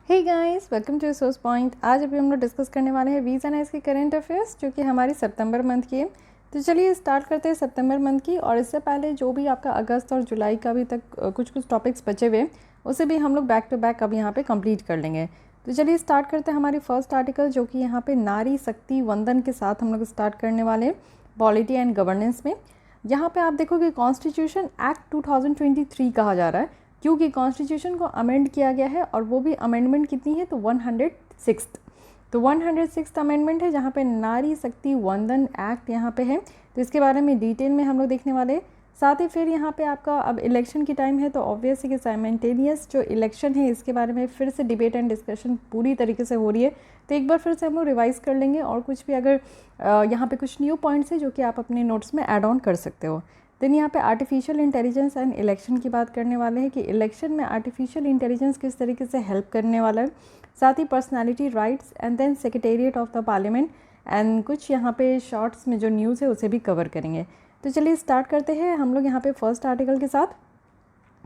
Hey guys, welcome to source point. आज अभी हम लोग डिस्कस करने वाले हैं वीज़ एंड आइज के करेंट अफेयर्स जो कि हमारी सितंबर मंथ की है। तो चलिए स्टार्ट करते हैं सितंबर मंथ की। और इससे पहले जो भी आपका अगस्त और जुलाई का अभी तक कुछ टॉपिक्स बचे हुए उसे भी हम लोग बैक टू बैक अब यहाँ पे कंप्लीट कर लेंगे। तो चलिए स्टार्ट करते हैं हमारी फर्स्ट आर्टिकल जो कि यहाँ पे नारी शक्ति वंदन के साथ हम लोग स्टार्ट करने वाले हैं पॉलिटी एंड गवर्नेंस में। यहाँ पे आप देखोगे कॉन्स्टिट्यूशन एक्ट 2023 कहा जा रहा है क्योंकि कॉन्स्टिट्यूशन को अमेंड किया गया है और वो भी अमेंडमेंट कितनी है तो 106। तो 106 अमेंडमेंट है जहाँ पे नारी शक्ति वंदन एक्ट यहाँ पे है। तो इसके बारे में डिटेल में हम लोग देखने वाले हैं। साथ ही फिर यहाँ पे आपका अब इलेक्शन की टाइम है तो ऑब्वियस है कि साइमल्टेनियस जो इलेक्शन है इसके बारे में फिर से डिबेट एंड डिस्कशन पूरी तरीके से हो रही है। तो एक बार फिर से हम लोग रिवाइज़ कर लेंगे और कुछ भी अगर यहाँ पे कुछ न्यू पॉइंट्स है जो कि आप अपने नोट्स में ऐड ऑन कर सकते हो। देन यहाँ पे आर्टिफिशियल इंटेलिजेंस एंड इलेक्शन की बात करने वाले हैं कि इलेक्शन में आर्टिफिशियल इंटेलिजेंस किस तरीके से हेल्प करने वाला है। साथ ही personality rights and then secretariat of the parliament and कुछ यहाँ पे शॉर्ट्स में जो न्यूज़ है उसे भी कवर करेंगे। तो चलिए स्टार्ट करते हैं हम लोग यहाँ पे फर्स्ट आर्टिकल के साथ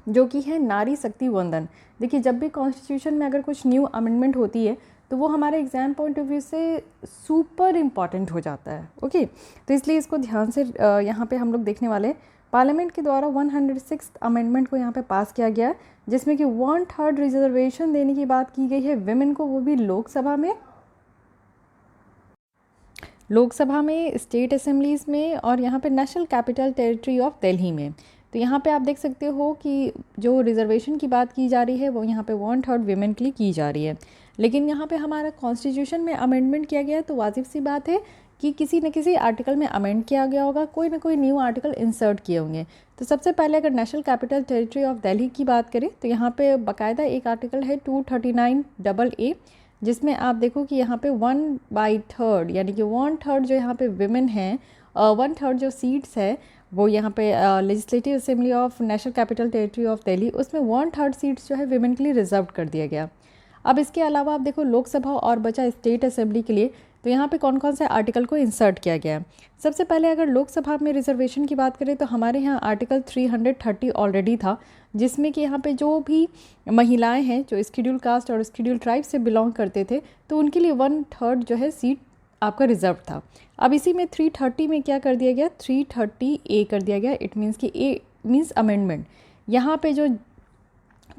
जो कि है नारी शक्ति वंदन। देखिए जब भी कॉन्स्टिट्यूशन में अगर कुछ न्यू अमेंडमेंट होती है तो वो हमारे एग्जाम पॉइंट ऑफ व्यू से सुपर इम्पॉर्टेंट हो जाता है। ओके, तो इसलिए इसको ध्यान से यहाँ पे हम लोग देखने वाले हैं। पार्लियामेंट के द्वारा 106 अमेंडमेंट को यहाँ पे पास किया गया है जिसमें कि 1/3 रिजर्वेशन देने की बात की गई है विमेन को, वो भी लोकसभा में, स्टेट असेंबलीज़ में और यहाँ पे national capital territory of Delhi में। तो यहाँ पे आप देख सकते हो कि जो रिजर्वेशन की बात की जा रही है वो यहाँ पे 1/3 विमेन के लिए की जा रही है। लेकिन यहाँ पे हमारा कॉन्स्टिट्यूशन में अमेंडमेंट किया गया है तो वाजिब सी बात है कि किसी न किसी आर्टिकल में अमेंड किया गया होगा, कोई ना कोई न्यू आर्टिकल इंसर्ट किए होंगे। तो सबसे पहले अगर national capital territory of Delhi की बात करें तो यहाँ पे बाकायदा एक आर्टिकल है 239AA जिसमें आप देखो कि यहाँ पे 1/3 यानी कि 1/3 जो यहाँ पे विमेन हैं, 1/3 जो सीट्स है वो यहाँ पे legislative assembly of national capital territory of Delhi उसमें 1/3 सीट्स जो है विमेन के लिए रिजर्व कर दिया गया। अब इसके अलावा आप देखो लोकसभा और बचा स्टेट असेंबली के लिए तो यहाँ पे कौन कौन से आर्टिकल को इंसर्ट किया गया है। सबसे पहले अगर लोकसभा में रिजर्वेशन की बात करें तो हमारे यहाँ आर्टिकल 330 ऑलरेडी था जिसमें कि यहाँ पे जो भी महिलाएं हैं जो स्केड्यूल कास्ट और स्केड्यूल ट्राइब से बिलोंग करते थे तो उनके लिए 1/3 जो है सीट आपका रिजर्व था। अब इसी में 330 में क्या कर दिया गया, 330A कर दिया गया। इट मीन्स कि ए मीन्स अमेंडमेंट। यहाँ पे जो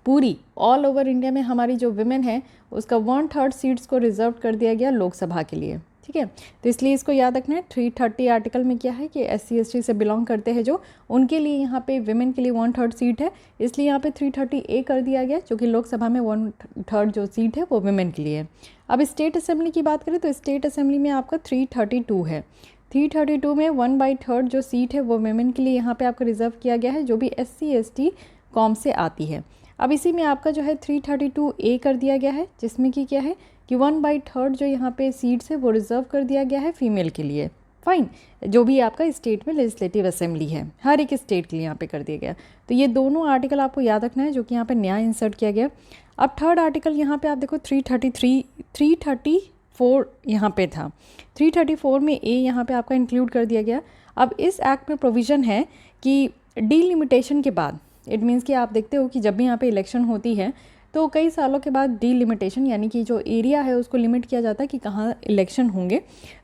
पूरी ऑल ओवर इंडिया में हमारी जो विमेन है उसका 1/3 सीट्स को रिजर्व कर दिया गया लोकसभा के लिए। ठीक है, तो इसलिए इसको याद रखना है। 330 आर्टिकल में क्या है कि SC/ST से बिलोंग करते हैं जो, उनके लिए यहाँ पे विमेन के लिए 1/3 सीट है, इसलिए यहाँ पे 330A कर दिया गया जो कि लोकसभा में 1/3 जो सीट है वो विमेन के लिए है। अब स्टेट असेंबली की बात करें तो स्टेट असेंबली में आपका 332 है। 332 में 1/3 जो सीट है वो विमेन के लिए यहाँ पे आपका रिजर्व किया गया है जो भी SC/ST कॉम से आती है। अब इसी में आपका जो है 332A कर दिया गया है जिसमें कि क्या है कि 1/3 जो यहाँ पे सीट्स है वो रिजर्व कर दिया गया है फीमेल के लिए। फाइन, जो भी आपका स्टेट में लेजिस्लेटिव असेंबली है हर एक स्टेट के लिए यहाँ पे कर दिया गया। तो ये दोनों आर्टिकल आपको याद रखना है जो कि यहाँ पे नया इंसर्ट किया गया। अब थर्ड आर्टिकल यहाँ पे आप देखो 334 यहाँ पे था, 334 में A यहाँ पे आपका इंक्लूड कर दिया गया। अब इस एक्ट में प्रोविज़न है कि डीलिमिटेशन के बाद, इट मीन्स कि आप देखते हो कि जब भी यहाँ पे इलेक्शन होती है तो कई सालों के बाद डीलिमिटेशन यानी कि जो एरिया है उसको लिमिट किया जाता है कि कहाँ इलेक्शन होंगे।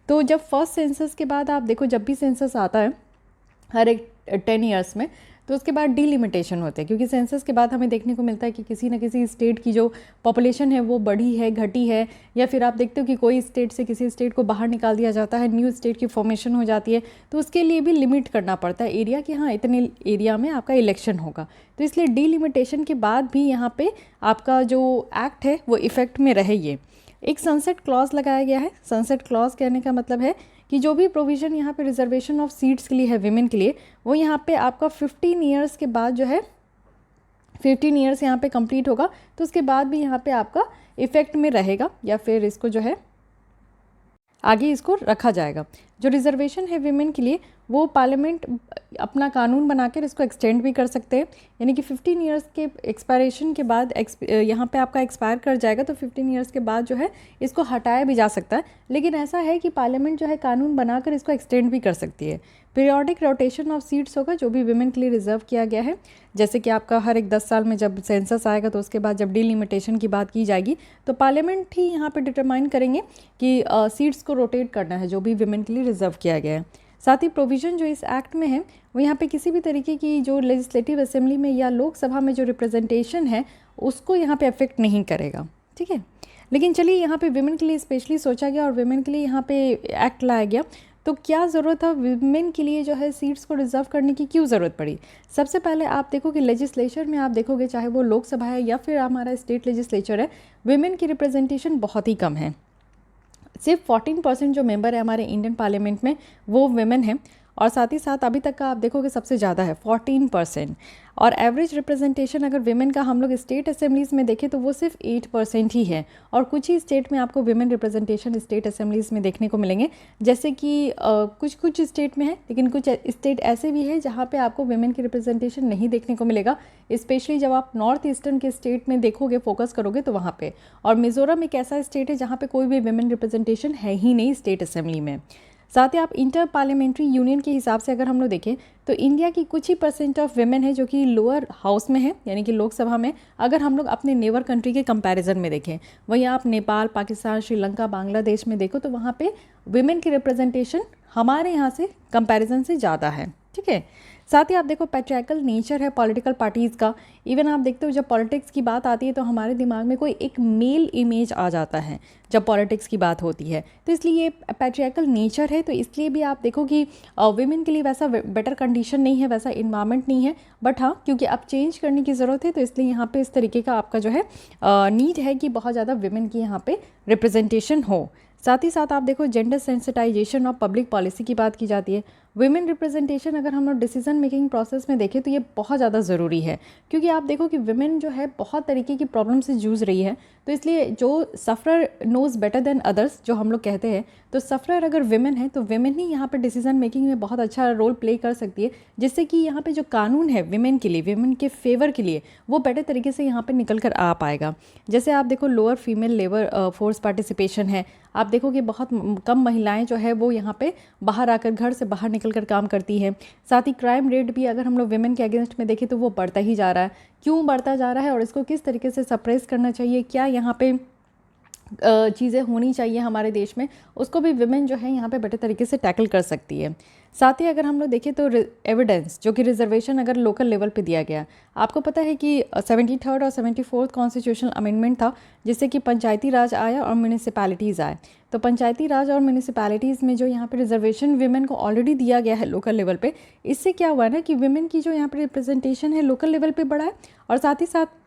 तो जब फर्स्ट सेंसस के बाद आप देखो जब भी सेंसस आता है हर एक 10 ईयर्स में तो उसके बाद डीलिमिटेशन होते हैं क्योंकि सेंसस के बाद हमें देखने को मिलता है कि किसी न किसी स्टेट की जो पॉपुलेशन है वो बढ़ी है, घटी है, या फिर आप देखते हो कि कोई स्टेट से किसी स्टेट को बाहर निकाल दिया जाता है, न्यू स्टेट की फॉर्मेशन हो जाती है। तो उसके लिए भी लिमिट करना पड़ता है एरिया कि हाँ इतने एरिया में आपका इलेक्शन होगा। तो इसलिए डीलिमिटेशन के बाद भी यहाँ पे आपका जो एक्ट है वो इफ़ेक्ट में रहे। ये एक सनसेट क्लॉज लगाया गया है। सनसेट क्लॉज कहने का मतलब है कि जो भी प्रोविज़न यहाँ पे रिजर्वेशन ऑफ सीट्स के लिए है विमेन के लिए वो यहाँ पे आपका 15 ईयर्स के बाद जो है 15 ईयर्स यहाँ पे कंप्लीट होगा तो उसके बाद भी यहाँ पे आपका इफ़ेक्ट में रहेगा या फिर इसको जो है आगे इसको रखा जाएगा। जो रिजर्वेशन है विमेन के लिए वो पार्लियामेंट अपना कानून बनाकर इसको एक्सटेंड भी कर सकते हैं, यानी कि 15 ईयर्स के एक्सपायरेशन के बाद यहाँ पे आपका एक्सपायर कर जाएगा तो 15 ईयर्स के बाद जो है इसको हटाया भी जा सकता है। लेकिन ऐसा है कि पार्लियामेंट जो है कानून बनाकर इसको एक्सटेंड भी कर सकती है। पीरियोडिक रोटेशन ऑफ सीट्स होगा जो भी विमेन के लिए रिजर्व किया गया है, जैसे कि आपका हर एक 10 साल में जब सेंसस आएगा तो उसके बाद जब डिलिमिटेशन की बात की जाएगी तो पार्लियामेंट ही यहाँ पे डिटरमाइन करेंगे कि सीट्स को रोटेट करना है जो भी विमेन के लिए रिजर्व किया गया है। साथ ही प्रोविज़न जो इस एक्ट में है वो यहाँ पे किसी भी तरीके की जो लेजिस्लेटिव असेंबली में या लोकसभा में जो रिप्रेजेंटेशन है उसको यहाँ पे अफेक्ट नहीं करेगा, ठीक है। लेकिन चलिए यहाँ पे विमेन के लिए स्पेशली सोचा गया और विमेन के लिए यहाँ पे एक्ट लाया गया, तो क्या ज़रूरत था विमेन के लिए जो है सीट्स को रिजर्व करने की, क्यों ज़रूरत पड़ी? सबसे पहले आप देखो कि लेजिस्लेचर में आप देखोगे चाहे वो लोकसभा है या फिर हमारा स्टेट लेजिस्लेचर है, विमेन की रिप्रेजेंटेशन बहुत ही कम है। सिर्फ 14% जो मेंबर है हमारे इंडियन पार्लियामेंट में वो विमेन है, और साथ ही साथ अभी तक का आप देखोगे सबसे ज़्यादा है 14%। और एवरेज रिप्रेजेंटेशन अगर विमेन का हम लोग स्टेट असेंबलीज़ में देखें तो वो सिर्फ 8% ही है। और कुछ ही स्टेट में आपको विमेन रिप्रेजेंटेशन स्टेट असेंबलीज़ में देखने को मिलेंगे, जैसे कि कुछ स्टेट में है, लेकिन कुछ स्टेट ऐसे भी है जहाँ पे आपको विमेन की रिप्रेजेंटेशन नहीं देखने को मिलेगा, स्पेशली जब आप नॉर्थ ईस्टर्न के स्टेट में देखोगे, फोकस करोगे तो वहाँ पे। और मिज़ोरम एक ऐसा स्टेट है जहाँ पे कोई भी विमेन रिप्रेजेंटेशन है ही नहीं स्टेट असेंबली में। साथ ही आप इंटर पार्लियामेंट्री यूनियन के हिसाब से अगर हम लोग देखें तो इंडिया की कुछ ही % ऑफ विमेन है जो कि लोअर हाउस में है, यानी कि लोकसभा में। अगर हम लोग अपने नेबर कंट्री के कंपैरिजन में देखें, वहीं आप नेपाल, पाकिस्तान, श्रीलंका, बांग्लादेश में देखो तो वहाँ पे विमेन की रिप्रेजेंटेशन हमारे यहाँ से कंपैरिजन से ज़्यादा है, ठीक है। साथ ही आप देखो पैट्रियार्कल नेचर है पॉलिटिकल पार्टीज़ का। इवन आप देखते हो जब पॉलिटिक्स की बात आती है तो हमारे दिमाग में कोई एक मेल इमेज आ जाता है जब पॉलिटिक्स की बात होती है, तो इसलिए ये पैट्रियार्कल नेचर है। तो इसलिए भी आप देखो कि विमेन के लिए वैसा बेटर कंडीशन नहीं है, वैसा इन्वायरमेंट नहीं है। बट हाँ, क्योंकि अब चेंज करने की ज़रूरत है तो इसलिए यहाँ पे इस तरीके का आपका जो है नीड है कि बहुत ज़्यादा विमेन की यहाँ पे रिप्रेजेंटेशन हो। साथ ही साथ आप देखो जेंडर सेंसिटाइजेशन और पब्लिक पॉलिसी की बात की जाती है। विमेन रिप्रेजेंटेशन अगर हम लोग डिसीजन मेकिंग प्रोसेस में देखें तो ये बहुत ज़्यादा ज़रूरी है, क्योंकि आप देखो कि विमेन जो है बहुत तरीके की प्रॉब्लम से जूझ रही है। तो इसलिए जो सफ़रर नोज़ बेटर देन अदर्स जो हम लोग कहते हैं, तो सफ़रर अगर विमेन है तो विमेन ही यहाँ पे डिसीजन मेकिंग में बहुत अच्छा रोल प्ले कर सकती है, जिससे कि यहाँ पे जो कानून है विमेन के लिए, विमेन के फेवर के लिए, वो बेटर तरीके से यहाँ पे निकल कर आ पाएगा। जैसे आप देखो lower female labour force participation है, आप देखो कि बहुत कम महिलाएं जो है वो यहाँ पे बाहर आकर, घर से बाहर निकल कर काम करती है। साथ ही क्राइम रेट भी अगर हम लोग विमेन के अगेंस्ट में देखें तो वो बढ़ता ही जा रहा है। क्यों बढ़ता जा रहा है और इसको किस तरीके से सप्रेस करना चाहिए, क्या यहाँ पे चीज़ें होनी चाहिए हमारे देश में, उसको भी विमेन जो है यहाँ पे बेटर तरीके से टैकल कर सकती है। साथ ही अगर हम लोग देखें तो एविडेंस जो कि रिजर्वेशन अगर लोकल लेवल पे दिया गया, आपको पता है कि 73rd और 74th कॉन्स्टिट्यूशनल अमेंडमेंट था जिससे कि पंचायती राज आया और म्यूनिसिपैलिटीज़ आए। तो पंचायती राज और म्यूनिसिपैलिटीज़ में जो यहाँ पे रिजर्वेशन विमेन को ऑलरेडी दिया गया है लोकल लेवल पे, इससे क्या हुआ है ना कि विमेन की जो यहाँ पे रिप्रेजेंटेशन है लोकल लेवल पे बढ़ा है। और साथ ही साथ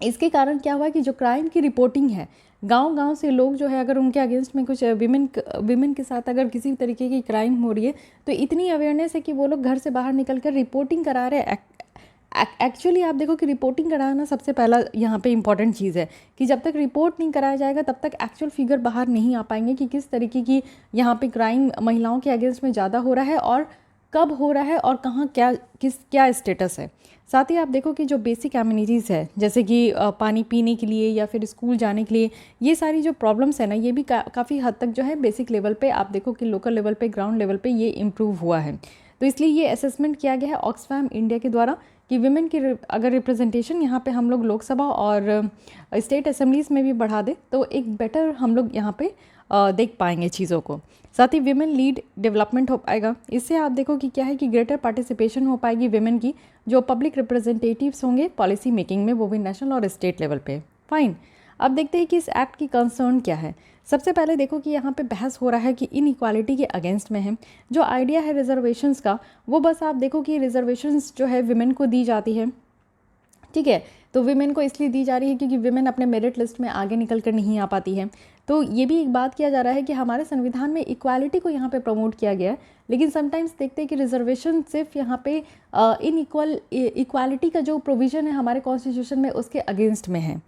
इसके कारण क्या हुआ कि जो क्राइम की रिपोर्टिंग है, गांव-गांव से लोग जो है अगर उनके अगेंस्ट में कुछ विमेन के साथ अगर किसी भी तरीके की क्राइम हो रही है तो इतनी अवेयरनेस है कि वो लोग घर से बाहर निकल कर रिपोर्टिंग करा रहे हैं। एक्चुअली आप देखो कि रिपोर्टिंग कराना सबसे पहला यहाँ पे इम्पॉर्टेंट चीज़ है कि जब तक रिपोर्ट नहीं कराया जाएगा तब तक एक्चुअल फिगर बाहर नहीं आ पाएंगे कि किस तरीके की यहाँ पे क्राइम महिलाओं के अगेंस्ट में ज़्यादा हो रहा है और कब हो रहा है और कहाँ क्या स्टेटस है। साथ ही आप देखो कि जो बेसिक एमिनिटीज़ है जैसे कि पानी पीने के लिए या फिर स्कूल जाने के लिए, ये सारी जो प्रॉब्लम्स है ना, ये भी काफ़ी हद तक जो है बेसिक लेवल पे आप देखो कि लोकल लेवल पे, ग्राउंड लेवल पे ये इम्प्रूव हुआ है। तो इसलिए ये असेसमेंट किया गया है ऑक्सफैम इंडिया के द्वारा कि विमेन की अगर रिप्रेजेंटेशन यहाँ पे हम लोग लोकसभा और स्टेट असेंबलीज़ में भी बढ़ा दे तो एक बेटर हम लोग यहाँ पे देख पाएंगे चीज़ों को। साथ ही विमेन लीड डेवलपमेंट हो पाएगा। इससे आप देखो कि क्या है कि ग्रेटर पार्टिसिपेशन हो पाएगी विमेन की, जो पब्लिक रिप्रेजेंटेटिव्स होंगे पॉलिसी मेकिंग में, वो भी नेशनल और स्टेट लेवल पे। फाइन, अब देखते हैं कि इस एक्ट की कंसर्न क्या है। सबसे पहले देखो कि यहाँ पे बहस हो रहा है कि इनइक्वालिटी के अगेंस्ट में है। जो आइडिया है रिजर्वेशंस का, वो बस आप देखो कि रिजर्वेशंस जो है विमेन को दी जाती है, ठीक है। तो विमेन को इसलिए दी जा रही है क्योंकि विमेन अपने मेरिट लिस्ट में आगे निकल कर नहीं आ पाती है। तो ये भी एक बात किया जा रहा है कि हमारे संविधान में इक्वालिटी को यहाँ पे प्रमोट किया गया है, लेकिन समटाइम्स देखते हैं कि रिजर्वेशन सिर्फ यहाँ पे इक्वालिटी का जो प्रोविज़न है हमारे कॉन्स्टिट्यूशन में उसके अगेंस्ट में है।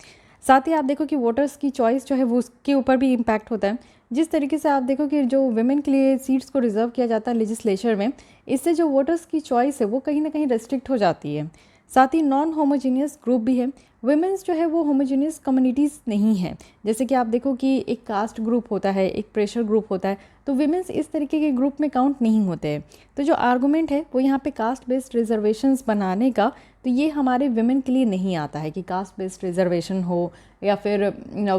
साथ ही आप देखो कि वोटर्स की चॉइस जो है वो उसके ऊपर भी इम्पैक्ट होता है। जिस तरीके से आप देखो कि जो विमेन के लिए सीट्स को रिजर्व किया जाता है लेजिस्लेचर में, इससे जो वोटर्स की चॉइस है वो कहीं ना कहीं रेस्ट्रिक्ट हो जाती है। साथ ही नॉन होमोजीनियस ग्रुप भी है। वुमेन्स जो है वो होमोजीनियस कम्युनिटीज़ नहीं है। जैसे कि आप देखो कि एक कास्ट ग्रुप होता है, एक प्रेशर ग्रुप होता है, तो वुमेन्स इस तरीके के ग्रुप में काउंट नहीं होते हैं। तो जो आर्गूमेंट है वो यहाँ पे कास्ट बेस्ड रिजर्वेशंस बनाने का, तो ये हमारे विमेन के लिए नहीं आता है कि कास्ट बेस्ड रिजर्वेशन हो या फिर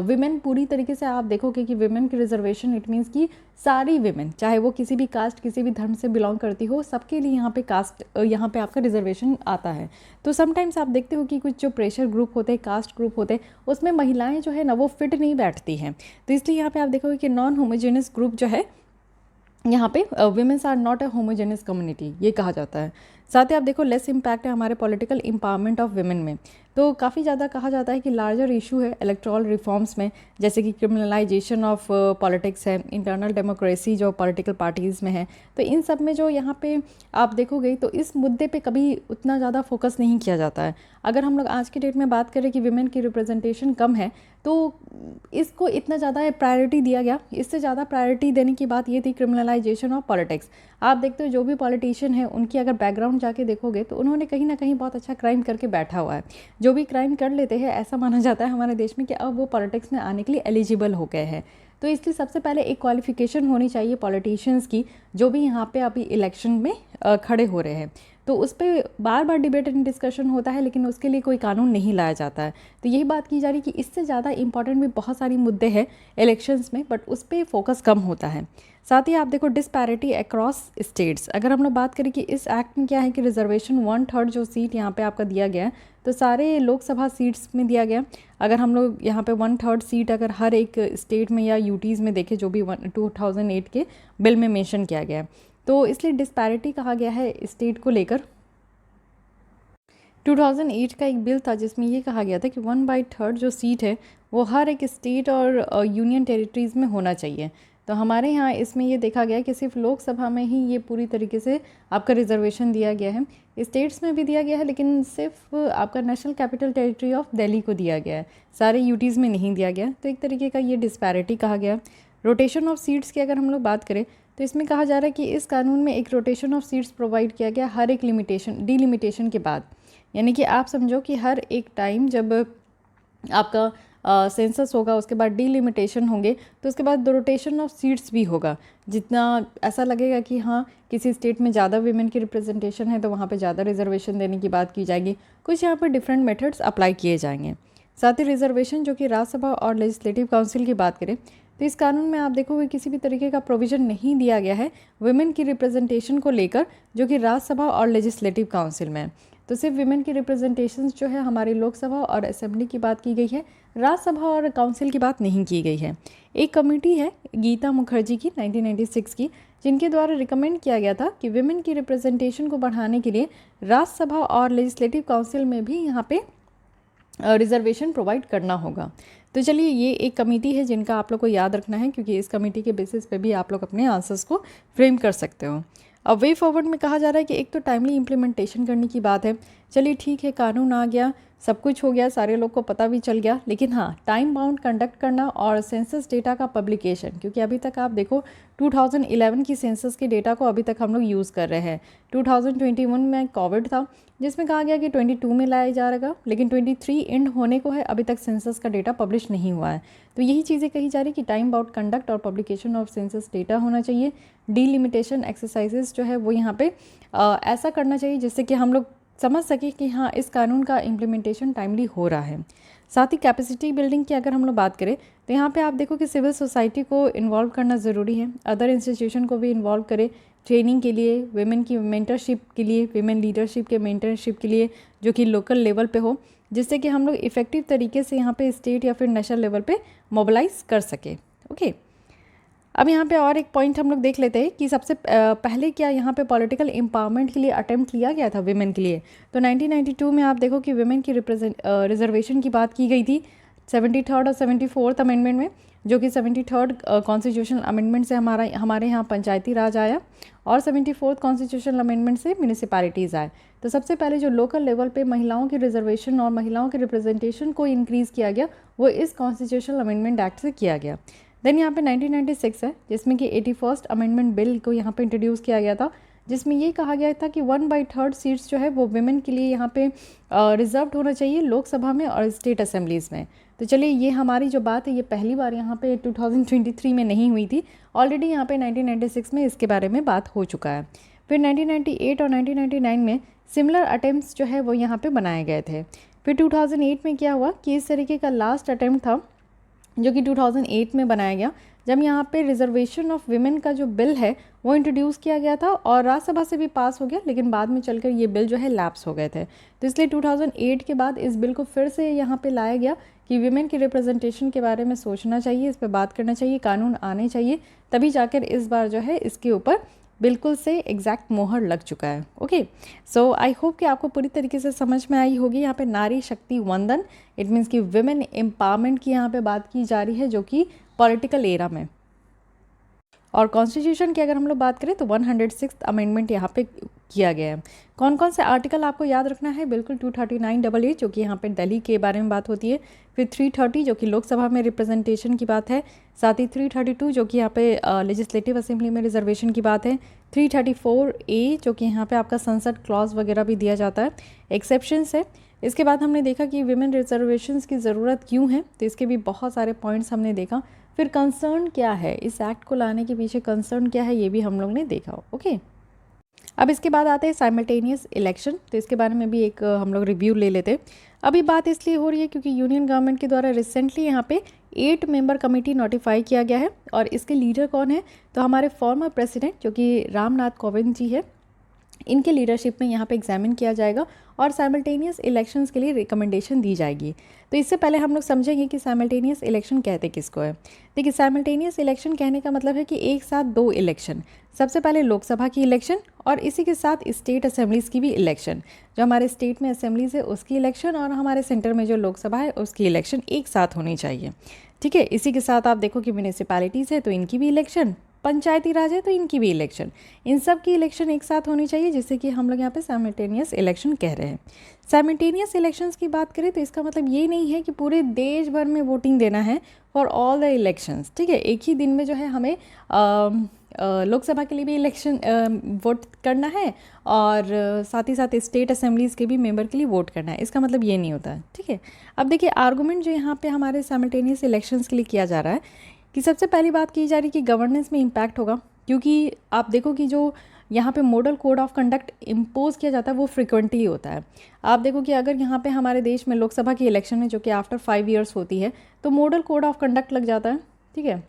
विमेन पूरी तरीके से आप देखोगे कि विमेन की रिजर्वेशन इट मीन्स कि सारी विमेन, चाहे वो किसी भी कास्ट किसी भी धर्म से बिलोंग करती हो, सबके लिए यहाँ पे आपका रिजर्वेशन आता है। तो समटाइम्स आप देखते हो कि कुछ जो प्रेशर ग्रुप होते हैं, कास्ट ग्रुप होते हैं, उसमें महिलाएं जो है ना वो फिट नहीं बैठती हैं। तो इसलिए यहाँ पे आप देखोगे कि नॉन होमोजेनियस ग्रुप जो है, यहाँ पे women's are not a homogeneous community ये कहा जाता है। साथ ही आप देखो लेस इम्पैक्ट है हमारे पॉलिटिकल एम्पावरमेंट ऑफ विमेन में। तो काफ़ी ज़्यादा कहा जाता है कि लार्जर इशू है इलेक्टोरल रिफॉर्म्स में, जैसे कि क्रिमिनलाइजेशन ऑफ पॉलिटिक्स है, इंटरनल डेमोक्रेसी जो पॉलिटिकल पार्टीज़ में है। तो इन सब में जो यहाँ पे आप देखोगे तो इस मुद्दे पे कभी उतना ज़्यादा फोकस नहीं किया जाता है। अगर हम लोग आज की डेट में बात करें कि विमेन की रिप्रेजेंटेशन कम है, तो इसको इतना ज़्यादा प्रायोरिटी दिया गया। इससे ज़्यादा प्रायोरिटी देने की बात ये थी क्रिमिनलाइजेशन ऑफ पॉलिटिक्स। आप देखते हो जो भी पॉलिटिशियन है उनकी अगर बैकग्राउंड जाके देखोगे तो उन्होंने कहीं ना कहीं बहुत अच्छा क्राइम करके बैठा हुआ है। जो भी क्राइम कर लेते हैं ऐसा माना जाता है हमारे देश में कि अब वो पॉलिटिक्स में आने के लिए एलिजिबल हो गए हैं। तो इसलिए सबसे पहले एक क्वालिफिकेशन होनी चाहिए पॉलिटिशियंस की, जो भी यहाँ पे अभी इलेक्शन में खड़े हो रहे हैं। तो उस पर बार बार डिबेट एंड डिस्कशन होता है, लेकिन उसके लिए कोई कानून नहीं लाया जाता है। तो यही बात की जा रही कि इससे ज़्यादा इंपॉर्टेंट भी बहुत सारी मुद्दे हैं इलेक्शंस में, बट उस पर फोकस कम होता है। साथ ही आप देखो डिस्पैरिटी अक्रॉस स्टेट्स। अगर हम लोग बात करें कि इस एक्ट में क्या है कि रिजर्वेशन 1/3 जो सीट यहाँ पे आपका दिया गया है, तो सारे लोकसभा सीट्स में दिया गया। अगर हम लोग यहाँ पे 1/3 सीट अगर हर एक स्टेट में या यूटीज़ में देखें, जो भी 2008 के बिल में मेंशन किया गया है, तो इसलिए डिस्पैरिटी कहा गया है स्टेट को लेकर। 2008 का एक बिल था जिसमें ये कहा गया था कि 1/3 जो सीट है वो हर एक स्टेट और यूनियन टेरिटरीज़ में होना चाहिए। तो हमारे यहाँ इसमें ये देखा गया कि सिर्फ लोकसभा में ही ये पूरी तरीके से आपका रिजर्वेशन दिया गया है। स्टेट्स में भी दिया गया है, लेकिन सिर्फ आपका national capital territory of Delhi को दिया गया है, सारे यूटीज़ में नहीं दिया गया। तो एक तरीके का ये डिस्पैरिटी कहा गया। रोटेशन ऑफ सीट्स की अगर हम लोग बात करें तो इसमें कहा जा रहा है कि इस कानून में एक रोटेशन ऑफ सीट्स प्रोवाइड किया गया हर एक डिलिमिटेशन के बाद। यानी कि आप समझो कि हर एक टाइम जब आपका सेंसस होगा, उसके बाद डिलिमिटेशन होंगे, तो उसके बाद रोटेशन ऑफ सीट्स भी होगा। जितना ऐसा लगेगा कि हाँ किसी स्टेट में ज़्यादा वीमेन की रिप्रेजेंटेशन है तो वहाँ पे ज़्यादा रिजर्वेशन देने की बात की जाएगी। कुछ यहाँ पर डिफरेंट मेथड्स अप्लाई किए जाएंगे। साथ ही रिजर्वेशन जो कि राज्यसभा और लेजिस्लेटिव काउंसिल की बात करें तो इस कानून में आप देखोगे किसी भी तरीके का प्रोविज़न नहीं दिया गया है वुमेन की रिप्रेजेंटेशन को लेकर, जो कि राज्यसभा और लेजिस्लेटिव काउंसिल में। तो सिर्फ विमेन की रिप्रेजेंटेशन जो है हमारी लोकसभा और असेंबली की बात की गई है, राज्यसभा और काउंसिल की बात नहीं की गई है। एक कमेटी है गीता मुखर्जी की 1996 की, जिनके द्वारा रिकमेंड किया गया था कि विमेन की रिप्रेजेंटेशन को बढ़ाने के लिए राज्यसभा और लेजिस्लेटिव काउंसिल में भी यहाँ पे रिजर्वेशन प्रोवाइड करना होगा। तो चलिए ये एक कमेटी है जिनका आप लोग को याद रखना है, क्योंकि इस कमेटी के बेसिस पे भी आप लोग अपने आंसर्स को फ्रेम कर सकते हो। अब वे फॉरवर्ड में कहा जा रहा है कि एक तो टाइमली इम्प्लीमेंटेशन करने की बात है। चलिए ठीक है, कानून आ गया, सब कुछ हो गया, सारे लोग को पता भी चल गया, लेकिन हाँ टाइम बाउंड कंडक्ट करना और सेंसस डेटा का पब्लिकेशन, क्योंकि अभी तक आप देखो 2011 की सेंसस के डेटा को अभी तक हम लोग यूज़ कर रहे हैं। 2021 में कोविड था जिसमें कहा गया कि 22 में लाया जा रहेगा, लेकिन 23 एंड होने को है, अभी तक सेंसस का डेटा पब्लिश नहीं हुआ है। तो यही चीज़ें कही जा रही कि टाइम बाउंड कंडक्ट और पब्लिकेशन ऑफ सेंसस डेटा होना चाहिए। डिलिमिटेशन एक्सरसाइजेस जो है वो यहाँ पे ऐसा करना चाहिए जिससे कि हम लोग समझ सके कि हाँ इस कानून का इम्प्लीमेंटेशन टाइमली हो रहा है। साथ ही कैपेसिटी बिल्डिंग की अगर हम लोग बात करें तो यहाँ पे आप देखो कि सिविल सोसाइटी को इन्वॉल्व करना ज़रूरी है, अदर इंस्टीट्यूशन को भी इन्वॉल्व करें ट्रेनिंग के लिए, वुमेन की मेंटरशिप के लिए, वुमेन लीडरशिप के मेंटरशिप के लिए, जो कि लोकल लेवल पे हो, जिससे कि हम लोग इफ़ेक्टिव तरीके से यहाँ पे स्टेट या फिर नेशनल लेवल पे मोबिलाइज कर सके। ओके, अब यहाँ पे और एक पॉइंट हम लोग देख लेते हैं कि सबसे पहले क्या यहाँ पे पॉलिटिकल एम्पावरमेंट के लिए अटेम्प्ट लिया गया था विमेन के लिए। तो 1992 में आप देखो कि विमेन की रिजर्वेशन की बात की गई थी 73rd और 74th अमेंडमेंट में, जो कि 73rd कॉन्स्टिट्यूशनल अमेंडमेंट से हमारे यहाँ पंचायती राज आया और 74th कॉन्स्टिट्यूशनल अमेंडमेंट से म्यूनिसिपैलिटीज़ आए। तो सबसे पहले जो लोकल लेवल पे महिलाओं की रिजर्वेशन और महिलाओं के रिप्रेजेंटेशन को इंक्रीज़ किया गया वो इस कॉन्स्टिट्यूशनल अमेंडमेंट एक्ट से किया गया। देन यहाँ पे 1996 है जिसमें कि 81st अमेंडमेंट बिल को यहाँ पे इंट्रोड्यूस किया गया था, जिसमें ये कहा गया था कि 1/3 सीट्स जो है वो विमेन के लिए यहाँ पे रिजर्व्ड होना चाहिए लोकसभा में और स्टेट असेंबलीज़ में। तो चलिए ये हमारी जो बात है ये पहली बार यहाँ पे 2023 में नहीं हुई थी, ऑलरेडी यहाँ पे 1996 में इसके बारे में बात हो चुका है। फिर 1998 और 1999 में सिमिलर अटेम्प्ट्स जो है वो यहाँ पे बनाए गए थे। फिर 2008 में क्या हुआ कि इस तरीके का लास्ट अटेम्प्ट था जो कि 2008 में बनाया गया, जब यहाँ पे रिजर्वेशन ऑफ विमेन का जो बिल है वो इंट्रोड्यूस किया गया था और राज्यसभा से भी पास हो गया, लेकिन बाद में चलकर ये बिल जो है लैप्स हो गए थे। तो इसलिए 2008 के बाद इस बिल को फिर से यहाँ पे लाया गया कि विमेन की रिप्रेजेंटेशन के बारे में सोचना चाहिए, इस पर बात करना चाहिए, कानून आने चाहिए, तभी जाकर इस बार जो है इसके ऊपर बिल्कुल से एग्जैक्ट मोहर लग चुका है। ओके, सो आई होप कि आपको पूरी तरीके से समझ में आई होगी। यहाँ पे नारी शक्ति वंदन, इट मीन्स कि विमेन एम्पावरमेंट की यहाँ पे बात की जा रही है जो कि पॉलिटिकल एरा में। और कॉन्स्टिट्यूशन की अगर हम लोग बात करें तो 106th अमेंडमेंट यहाँ पे किया गया है। कौन कौन से आर्टिकल आपको याद रखना है, बिल्कुल 239AA जो कि यहाँ पे दिल्ली के बारे में बात होती है, फिर 330 जो कि लोकसभा में रिप्रेजेंटेशन की बात है, साथ ही 332 जो कि यहाँ पे लेजिस्लेटिव असेंबली में रिजर्वेशन की बात है, 334A जो कि यहाँ पे आपका संसद क्लॉज वगैरह भी दिया जाता है, एक्सेप्शंस है। इसके बाद हमने देखा कि विमेन रिजर्वेशंस की ज़रूरत क्यों है, तो इसके भी बहुत सारे पॉइंट्स हमने देखा। फिर कंसर्न क्या है, इस एक्ट को लाने के पीछे कंसर्न क्या है, ये भी हम लोग ने देखा। ओके, अब इसके बाद आते हैं साइमल्टेनियस इलेक्शन, तो इसके बारे में भी एक हम लोग रिव्यू ले लेते हैं। अभी बात इसलिए हो रही है क्योंकि यूनियन गवर्नमेंट के द्वारा रिसेंटली यहाँ पे 8 मेंबर कमेटी नोटिफाई किया गया है और इसके लीडर कौन है, तो हमारे फॉर्मर प्रेसिडेंट जो कि रामनाथ कोविंद जी है, इनके लीडरशिप में यहाँ पे एग्जामिन किया जाएगा और साइमल्टेनियस इलेक्शंस के लिए रिकमेंडेशन दी जाएगी। तो इससे पहले हम लोग समझेंगे कि साइमल्टेनियस इलेक्शन कहते किसको है। देखिए, साइमल्टेनियस इलेक्शन कहने का मतलब है कि एक साथ 2 इलेक्शन, सबसे पहले लोकसभा की इलेक्शन और इसी के साथ स्टेट असेंबलीज़ की भी इलेक्शन, जो हमारे स्टेट में असेंबलीज़ है उसकी इलेक्शन और हमारे सेंटर में जो लोकसभा है उसकी इलेक्शन एक साथ होनी चाहिए। ठीक है, इसी के साथ आप देखो कि म्यूनिसिपैलिटीज़ है तो इनकी भी इलेक्शन, पंचायती राज है तो इनकी भी इलेक्शन, इन सब की इलेक्शन एक साथ होनी चाहिए, जिससे कि हम लोग यहाँ पे साइमल्टेनियस इलेक्शन कह रहे हैं। साइमल्टेनियस इलेक्शंस की बात करें तो इसका मतलब ये नहीं है कि पूरे देश भर में वोटिंग देना है फॉर ऑल द इलेक्शंस। ठीक है, एक ही दिन में जो है हमें लोकसभा के लिए भी इलेक्शन वोट करना है और साथ ही साथ स्टेट असेंबलीज़ के भी मेंबर के लिए वोट करना है, इसका मतलब ये नहीं होता है। ठीक है, अब देखिए आर्गूमेंट जो यहाँ पे हमारे साइमल्टेनियस इलेक्शंस के लिए किया जा रहा है कि सबसे पहली बात की जा रही है कि गवर्नेंस में इम्पैक्ट होगा, क्योंकि आप देखो कि जो यहाँ पे model code of conduct impose किया जाता है वो फ्रिक्वेंटली होता है। आप देखो कि अगर यहाँ पे हमारे देश में लोकसभा की इलेक्शन है जो कि आफ्टर 5 ईयर्स होती है तो मॉडल कोड ऑफ कंडक्ट लग जाता है। ठीक है,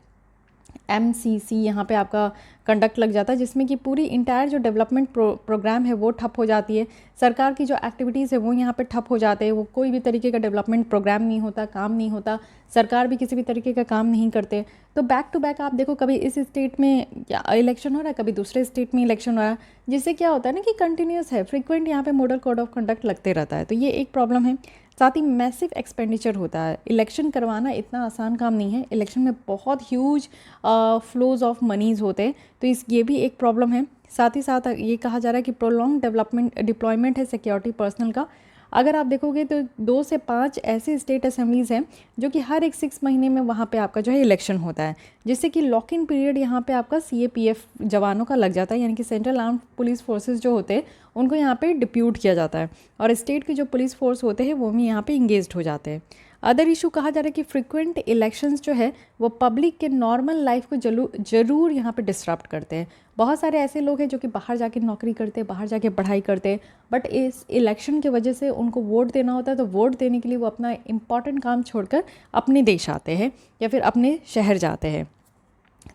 MCC यहाँ पे आपका कंडक्ट लग जाता है, जिसमें कि पूरी इंटायर जो डेवलपमेंट प्रोग्राम है वो ठप हो जाती है, सरकार की जो एक्टिविटीज़ है वो यहाँ पे ठप हो जाते हैं, वो कोई भी तरीके का डेवलपमेंट प्रोग्राम नहीं होता, काम नहीं होता, सरकार भी किसी भी तरीके का काम नहीं करते। तो बैक टू बैक आप देखो कभी इस स्टेट में इलेक्शन हो रहा है, कभी दूसरे स्टेट में इलेक्शन हो रहा है, जिससे क्या होता है ना कि कंटिन्यूस है, फ्रिक्वेंट यहाँ पे मॉडल कोड ऑफ कंडक्ट लगते रहता है, तो ये एक प्रॉब्लम है। साथ ही मैसिव एक्सपेंडिचर होता है, इलेक्शन करवाना इतना आसान काम नहीं है, इलेक्शन में बहुत ह्यूज फ्लोज ऑफ मनीज़ होते हैं, तो ये भी एक प्रॉब्लम है। साथ ही साथ ये कहा जा रहा है कि प्रोलॉन्ग डेवलपमेंट डिप्लॉयमेंट है सिक्योरिटी पर्सनल का। अगर आप देखोगे तो 2 से 5 ऐसे स्टेट असेंबलीज़ हैं जो कि हर एक 6 महीने में वहाँ पे आपका जो है इलेक्शन होता है, जिससे कि लॉक इन पीरियड यहाँ पे आपका CAPF जवानों का लग जाता है, यानी कि सेंट्रल आर्म्ड पुलिस फोर्सेस जो होते हैं उनको यहाँ पे डिप्यूट किया जाता है और स्टेट के जो पुलिस फोर्स होते हैं वो भी यहाँ पे इंगेज्ड हो जाते हैं। अदर इशू कहा जा रहा है कि फ्रिक्वेंट इलेक्शंस जो है वो पब्लिक के नॉर्मल लाइफ को जरूर यहाँ पे डिस्टर्ब करते हैं। बहुत सारे ऐसे लोग हैं जो कि बाहर जाके नौकरी करते हैं, बाहर जाके पढ़ाई करते हैं, बट इस इलेक्शन की वजह से उनको वोट देना होता है, तो वोट देने के लिए वो अपना इम्पॉर्टेंट काम छोड़कर अपने देश आते हैं या फिर अपने शहर जाते हैं।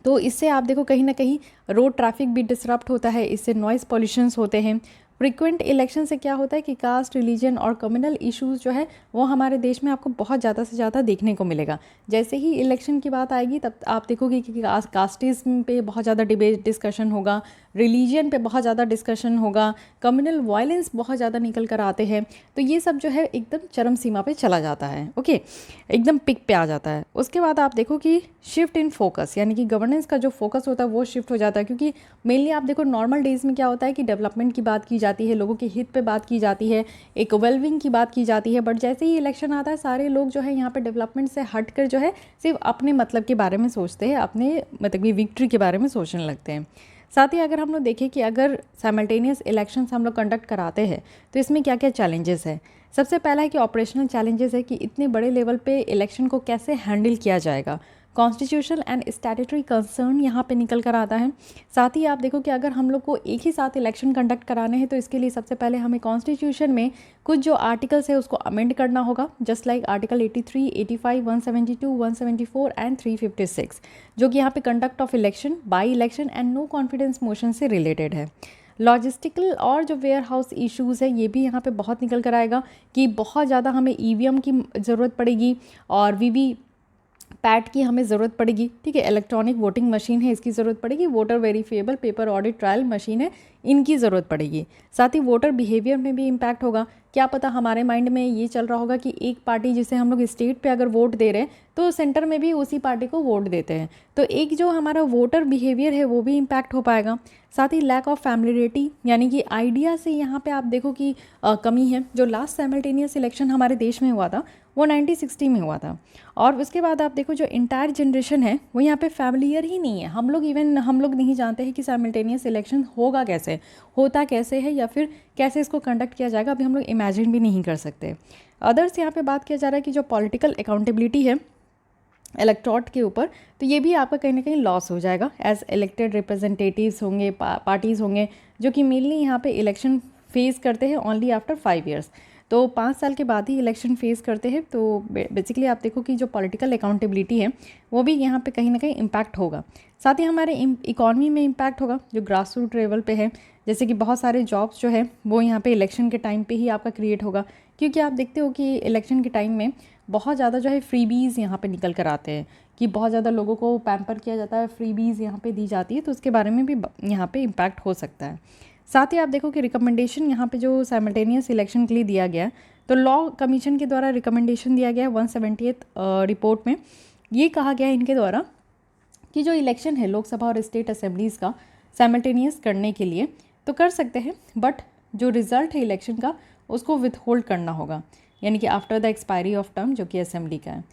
तो इससे आप देखो कहीं ना कहीं रोड ट्रैफिक भी डिसरप्ट होता है, इससे नॉइज़ पॉल्यूशंस होते हैं। फ्रीक्वेंट इलेक्शन से क्या होता है कि कास्ट, रिलीजन और कम्युनल इश्यूज़ जो है वो हमारे देश में आपको बहुत ज़्यादा से ज़्यादा देखने को मिलेगा। जैसे ही इलेक्शन की बात आएगी तब आप देखोगे कि कास्टिज्म पे बहुत ज़्यादा डिबेट डिस्कशन होगा, रिलीजन पे बहुत ज़्यादा डिस्कशन होगा, कम्युनल वायलेंस बहुत ज़्यादा निकल कर आते हैं, तो ये सब जो है एकदम चरम सीमा पे चला जाता है। ओके, एकदम पिक पे आ जाता है। उसके बाद आप देखो कि शिफ्ट इन फोकस, यानी कि गवर्नेंस का जो फोकस होता है वो शिफ्ट हो जाता है, क्योंकि मेनली आप देखो नॉर्मल डेज़ में क्या होता है कि डेवलपमेंट की बात की जाती है, लोगों के हित पे बात की जाती है, एक वेलबिंग की बात की जाती है। बट जैसे ही इलेक्शन आता है सारे लोग जो है यहाँ पे डेवलपमेंट से हट कर जो है सिर्फ अपने मतलब के बारे में सोचते हैं, अपने मतलब की विक्ट्री के बारे में सोचने लगते हैं। साथ ही अगर हम लोग देखें कि अगर साइमल्टेनियस इलेक्शंस हम लोग कंडक्ट कराते हैं तो इसमें क्या क्या चैलेंजेस है। सबसे पहला है कि ऑपरेशनल चैलेंजेस है कि इतने बड़े लेवल पे इलेक्शन को कैसे हैंडल किया जाएगा। कॉन्स्टिट्यूशनल एंड स्टैट्यूटरी कंसर्न यहाँ पे निकल कर आता है। साथ ही आप देखो कि अगर हम लोग को एक ही साथ इलेक्शन कंडक्ट कराने हैं तो इसके लिए सबसे पहले हमें कॉन्स्टिट्यूशन में कुछ जो आर्टिकल्स है उसको अमेंड करना होगा, जस्ट लाइक आर्टिकल 83, 85, 172, 174 एंड 356, जो कि यहाँ पे conduct of election, by election and no confidence motion से रिलेटेड है। लॉजिस्टिकल और जो वेयर हाउस इशूज़ है ये भी यहाँ पे बहुत निकल कर आएगा कि बहुत ज़्यादा हमें ईवीएम की ज़रूरत पड़ेगी और वीवी पैट की हमें ज़रूरत पड़ेगी, ठीक है। इलेक्ट्रॉनिक वोटिंग मशीन है इसकी ज़रूरत पड़ेगी, voter verifiable paper audit trial machine है इनकी ज़रूरत पड़ेगी। साथ ही वोटर बिहेवियर में भी इम्पैक्ट होगा। क्या पता हमारे माइंड में ये चल रहा होगा कि एक पार्टी जिसे हम लोग स्टेट पे अगर वोट दे रहे हैं तो सेंटर में भी उसी पार्टी को वोट देते हैं, तो एक जो हमारा वोटर बिहेवियर है वो भी इम्पैक्ट हो पाएगा। साथ ही लैक ऑफ फैमिलियरिटी यानी कि आइडिया से यहाँ पे आप देखो कि कमी है। जो लास्ट साइमल्टेनियस इलेक्शन हमारे देश में हुआ था वो 1960 में हुआ था, और उसके बाद आप देखो जो इंटायर जनरेशन है वो यहाँ पे फैमिलियर ही नहीं है। हम लोग नहीं जानते हैं कि साइमल्टेनियस इलेक्शन होगा कैसे, होता कैसे है, या फिर कैसे इसको कंडक्ट किया जाएगा, अभी हम लोग इमेजिन भी नहीं कर सकते। अदर्स यहाँ पे बात किया जा रहा है कि जो पॉलिटिकल अकाउंटेबिलिटी है इलेक्टोरेट के ऊपर, तो ये भी आपका कहीं ना कहीं लॉस हो जाएगा। एज इलेक्टेड रिप्रेजेंटेटिव्स होंगे, पार्टीज़ होंगे जो कि मेनली यहाँ पे इलेक्शन फेस करते हैं ओनली आफ्टर 5 इयर्स, तो 5 साल के बाद ही इलेक्शन फेस करते हैं। तो बेसिकली आप देखो कि जो पॉलिटिकल अकाउंटेबिलिटी है वो भी यहाँ पे कहीं ना कहीं इम्पैक्ट होगा। साथ ही हमारे इकॉनमी में इम्पैक्ट होगा जो ग्रास रूट लेवल पे है, जैसे कि बहुत सारे जॉब्स जो है वो यहाँ पे इलेक्शन के टाइम पे ही आपका क्रिएट होगा, क्योंकि आप देखते हो कि इलेक्शन के टाइम में बहुत ज़्यादा जो है फ्रीबीज़ यहाँ पे निकल कर आते हैं कि बहुत ज़्यादा लोगों को पैम्पर किया जाता है, फ्रीबीज़ यहाँ पे दी जाती है, तो उसके बारे में भी यहाँ पे इम्पैक्ट हो सकता है। साथ ही आप देखो कि रिकमेंडेशन यहाँ पे जो साइमल्टेनियस इलेक्शन के लिए दिया गया है, तो लॉ कमीशन के द्वारा रिकमेंडेशन दिया गया है 170th रिपोर्ट में। ये कहा गया है इनके द्वारा कि जो इलेक्शन है लोकसभा और स्टेट असेंबलीज़ का साइमल्टेनियस करने के लिए तो कर सकते हैं, बट जो रिज़ल्ट है इलेक्शन का उसको विथहोल्ड करना होगा, यानी कि after the expiry of term जो कि असेंबली का है।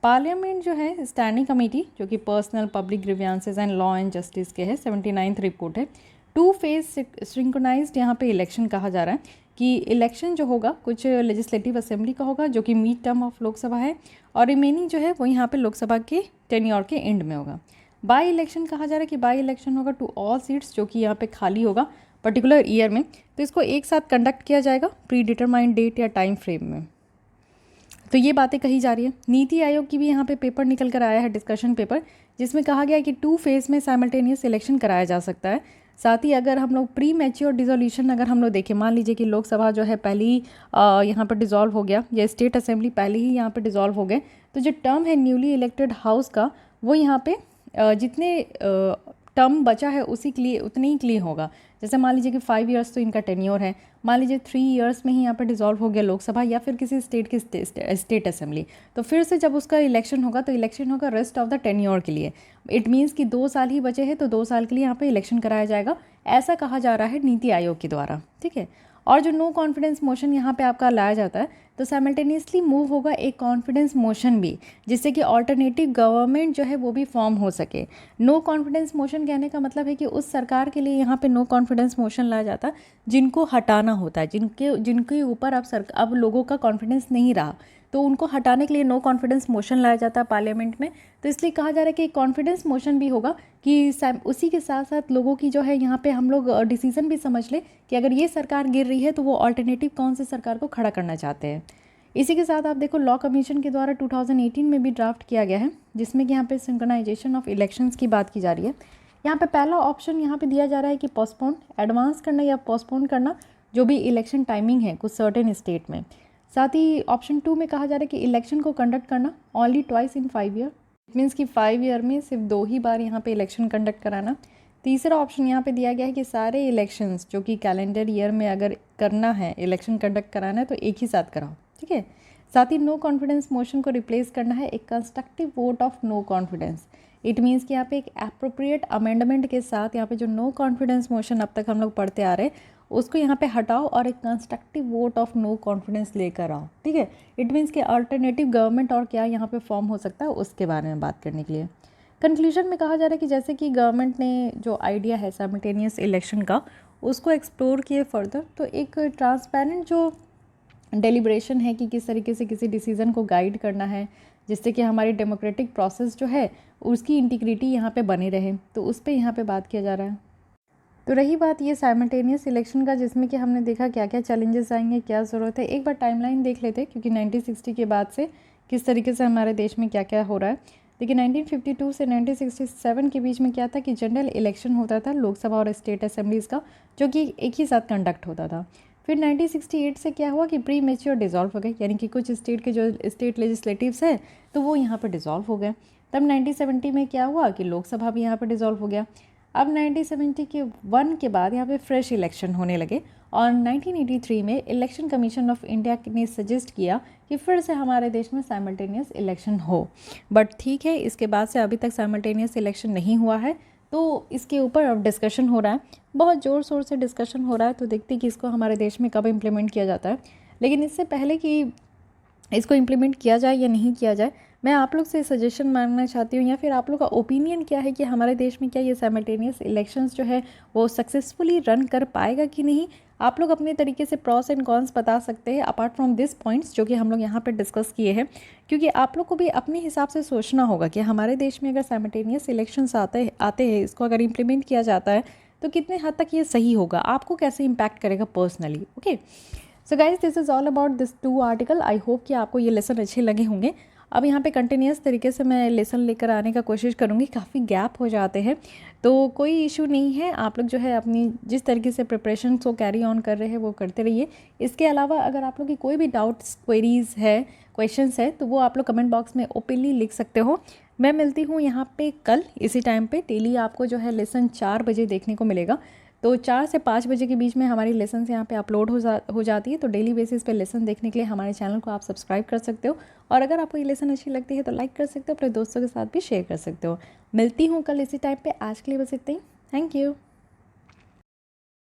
पार्लियामेंट जो है स्टैंडिंग कमेटी जो कि personnel public grievances and law and justice के है 79th रिपोर्ट है। 2 फेज सिंक्रोनाइज्ड यहाँ पे इलेक्शन कहा जा रहा है कि इलेक्शन जो होगा कुछ लेजिस्लेटिव असेंबली का होगा जो कि मिड टर्म ऑफ लोकसभा है, और रिमेनिंग जो है वो यहाँ पे लोकसभा के टेन्योर के एंड में होगा। बाई इलेक्शन कहा जा रहा है कि बाई इलेक्शन होगा टू ऑल सीट्स जो कि यहाँ पे खाली होगा पर्टिकुलर ईयर में, तो इसको एक साथ कंडक्ट किया जाएगा प्री डिटरमाइंड डेट या टाइम फ्रेम में। तो ये बातें कही जा रही है। नीति आयोग की भी यहाँ पे पेपर निकल कर आया है, डिस्कशन पेपर, जिसमें कहा गया है कि 2 फेज़ में साइमल्टेनियस इलेक्शन कराया जा सकता है। साथ ही अगर हम लोग प्री मैच्योर डिसोल्यूशन अगर हम लोग देखें, मान लीजिए कि लोकसभा जो है पहले ही यहाँ पर डिज़ोल्व हो गया या स्टेट असेंबली पहले ही यहाँ पर डिज़ोल्व हो गए, तो जो टर्म है न्यूली इलेक्टेड हाउस का वो यहाँ पे जितने टर्म बचा है उसी के लिए उतने ही के लिए होगा। जैसे मान लीजिए कि 5 इयर्स तो इनका टेन्योर है, मान लीजिए 3 इयर्स में ही यहाँ पर डिज़ोल्व हो गया लोकसभा या फिर किसी स्टेट की स्टेट असेंबली, तो फिर से जब उसका इलेक्शन होगा तो इलेक्शन होगा रेस्ट ऑफ द टेन्योर के लिए। इट मीन्स कि 2 साल ही बचे हैं तो 2 साल के लिए यहाँ पे इलेक्शन कराया जाएगा, ऐसा कहा जा रहा है नीति आयोग के द्वारा, ठीक है। और जो नो कॉन्फिडेंस मोशन यहाँ पे आपका लाया जाता है तो साइमल्टेनियसली मूव होगा एक कॉन्फिडेंस मोशन भी, जिससे कि ऑल्टरनेटिव गवर्नमेंट जो है वो भी फॉर्म हो सके। नो कॉन्फिडेंस मोशन कहने का मतलब है कि उस सरकार के लिए यहाँ पे नो कॉन्फिडेंस मोशन लाया जाता है जिनको हटाना होता है, जिनके ऊपर अब लोगों का कॉन्फिडेंस नहीं रहा, तो उनको हटाने के लिए नो कॉन्फिडेंस मोशन लाया जाता है पार्लियामेंट में। तो इसलिए कहा जा रहा है कि कॉन्फिडेंस मोशन भी होगा कि उसी के साथ साथ लोगों की जो है यहाँ पे हम लोग डिसीजन भी समझ ले कि अगर ये सरकार गिर रही है तो वो ऑल्टरनेटिव कौन से सरकार को खड़ा करना चाहते हैं। इसी के साथ आप देखो लॉ कमीशन के द्वारा 2018 में भी ड्राफ्ट किया गया है, जिसमें कि यहाँ पे सिंक्रोनाइजेशन ऑफ इलेक्शंस की बात की जा रही है। यहाँ पे पहला ऑप्शन यहाँ पे दिया जा रहा है कि पोस्टपोन एडवांस करना या पोस्टपोन करना जो भी इलेक्शन टाइमिंग है कुछ सर्टेन स्टेट में। साथ ही ऑप्शन 2 में कहा जा रहा है कि इलेक्शन को कंडक्ट करना only twice in 5 year, it means कि 5 ईयर में सिर्फ 2 ही बार यहाँ पे इलेक्शन कंडक्ट कराना। तीसरा ऑप्शन यहाँ पे दिया गया है कि सारे इलेक्शंस जो कि कैलेंडर ईयर में अगर करना है, इलेक्शन कंडक्ट कराना है तो एक ही साथ कराओ, ठीक है। साथ ही नो कॉन्फिडेंस मोशन को रिप्लेस करना है एक constructive vote of no confidence. It means कि यहाँ पे एक एप्रोप्रिएट अमेंडमेंट के साथ यहाँ पे जो नो कॉन्फिडेंस मोशन अब तक हम लोग पढ़ते आ रहे हैं उसको यहाँ पे हटाओ और एक constructive vote of no confidence लेकर आओ, ठीक है। इट मीन्स कि अल्टरनेटिव गवर्नमेंट और क्या यहाँ पे फॉर्म हो सकता है उसके बारे में बात करने के लिए। कंक्लूजन में कहा जा रहा है कि जैसे कि गवर्नमेंट ने जो आइडिया है साइमल्टेनियस इलेक्शन का उसको एक्सप्लोर किए फर्दर, तो एक ट्रांसपेरेंट जो डेलिब्रेशन है कि किस तरीके से किसी डिसीज़न को गाइड करना है जिससे कि हमारी डेमोक्रेटिक प्रोसेस जो है उसकी इंटीग्रिटी यहाँ पे बनी रहे, तो उस पर यहाँ पे बात किया जा रहा है। तो रही बात ये साइमल्टेनियस इलेक्शन का, जिसमें कि हमने देखा क्या क्या चैलेंजेस आएंगे, क्या ज़रूरत है। एक बार टाइमलाइन देख लेते हैं क्योंकि 1960 के बाद से किस तरीके से हमारे देश में क्या क्या हो रहा है। देखिए 1952 से 1967 के बीच में क्या था कि जनरल इलेक्शन होता था लोकसभा और स्टेट असेंबलीज़ का, जो कि एक ही साथ कंडक्ट होता था। फिर 1968 से क्या हुआ कि प्री मेच्योर डिज़ोल्व हो गए, यानी कि कुछ स्टेट के जो स्टेट लेजिस्लेटिव्स हैं तो वो यहाँ पर डिज़ोल्व हो गए। तब 1970 में क्या हुआ कि लोकसभा भी यहाँ पर डिज़ोल्व हो गया। अब 1971 के बाद यहाँ पे फ्रेश इलेक्शन होने लगे और 1983 में इलेक्शन कमीशन ऑफ इंडिया ने सजेस्ट किया कि फिर से हमारे देश में साइमल्टेनियस इलेक्शन हो। बट ठीक है, इसके बाद से अभी तक साइमल्टेनियस इलेक्शन नहीं हुआ है, तो इसके ऊपर अब डिस्कशन हो रहा है, बहुत ज़ोर शोर से डिस्कशन हो रहा है। तो देखते हैं कि इसको हमारे देश में कब इम्प्लीमेंट किया जाता है। लेकिन इससे पहले कि इसको इम्प्लीमेंट किया जाए या नहीं किया जाए, मैं आप लोग से सजेशन मांगना चाहती हूँ या फिर आप लोग का ओपिनियन क्या है कि हमारे देश में क्या ये साइमल्टेनियस इलेक्शंस जो है वो सक्सेसफुली रन कर पाएगा कि नहीं। आप लोग अपने तरीके से प्रॉस एंड कॉन्स बता सकते हैं अपार्ट फ्रॉम दिस पॉइंट्स जो कि हम लोग यहाँ पे डिस्कस किए हैं, क्योंकि आप लोग को भी अपने हिसाब से सोचना होगा कि हमारे देश में अगर साइमल्टेनियस इलेक्शंस आते हैं, इसको अगर इम्प्लीमेंट किया जाता है तो कितने हद तक ये सही होगा, आपको कैसे इम्पैक्ट करेगा personally. Okay, so guys this is all about this 2 article. I hope कि आपको ये लेसन अच्छे लगे होंगे। अब यहाँ पे कंटिन्यूस तरीके से मैं लेसन लेकर आने का कोशिश करूँगी, काफ़ी गैप हो जाते हैं तो कोई इशू नहीं है। आप लोग जो है अपनी जिस तरीके से प्रिपरेशन को कैरी ऑन कर रहे हैं वो करते रहिए। इसके अलावा अगर आप लोग की कोई भी डाउट्स, क्वेरीज़ है, क्वेश्चंस है तो वो आप लोग कमेंट बॉक्स में ओपनली लिख सकते हो। मैं मिलती हूँ यहाँ पे कल इसी टाइम पे। डेली आपको जो है लेसन 4 बजे देखने को मिलेगा, तो 4 से 5 बजे के बीच में हमारी लेसन्स यहाँ पे अपलोड हो जाती है। तो डेली बेसिस पे लेसन देखने के लिए हमारे चैनल को आप सब्सक्राइब कर सकते हो, और अगर आपको ये लेसन अच्छी लगती है तो लाइक कर सकते हो, अपने दोस्तों के साथ भी शेयर कर सकते हो। मिलती हूँ कल इसी टाइम पे। आज के लिए बस इतना ही। Thank you.